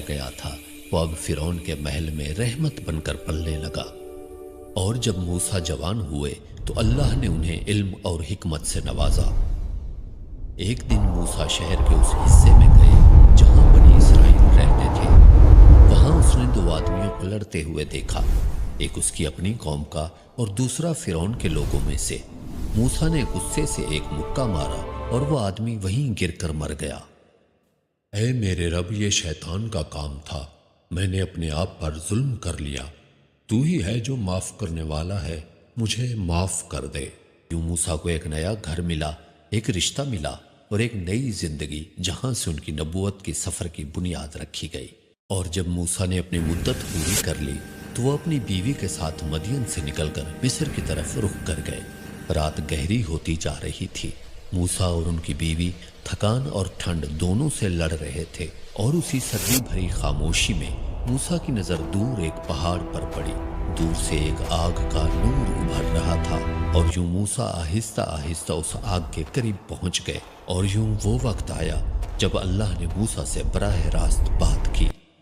گیا تھا وہ اب فرعون کے محل میں رحمت بن کر پلنے لگا۔ اور جب موسیٰ جوان ہوئے تو اللہ نے انہیں علم اور حکمت سے نوازا۔ ایک دن موسیٰ شہر کے اس حصے میں گئے جہاں بنی اسرائیل رہتے تھے۔ وہاں اس نے دو آدمیوں کو لڑتے ہوئے دیکھا، ایک اس کی اپنی قوم کا اور دوسرا فرعون کے لوگوں میں سے۔ موسیٰ نے غصے سے ایک مکہ مارا اور وہ آدمی وہیں گر کر مر گیا۔ اے میرے رب، یہ شیطان کا کام تھا، میں نے اپنے آپ پر ظلم کر لیا، تو ہی ہے جو معاف کرنے والا ہے، مجھے معاف کر دے۔ یوں موسیٰ کو ایک نیا گھر ملا، ایک رشتہ ملا اور ایک نئی زندگی جہاں سے ان کی نبوت کی سفر کی بنیاد رکھی گئی۔ اور جب موسیٰ نے اپنی مدت پوری کر لی تو وہ اپنی بیوی کے ساتھ مدین سے نکل کر مصر کی طرف رخ کر گئے۔ رات گہری ہوتی جا رہی تھی۔ موسیٰ اور ان کی بیوی تھکان اور ٹھنڈ دونوں سے لڑ رہے تھے، اور اسی سردی بھری خاموشی میں موسیٰ کی نظر دور ایک پہاڑ پر پڑی۔ دور سے ایک آگ کا نور ابھر رہا تھا، اور یوں موسیٰ آہستہ آہستہ اس آگ کے قریب پہنچ گئے۔ اور یوں وہ وقت آیا جب اللہ نے موسیٰ سے براہ راست بات کی۔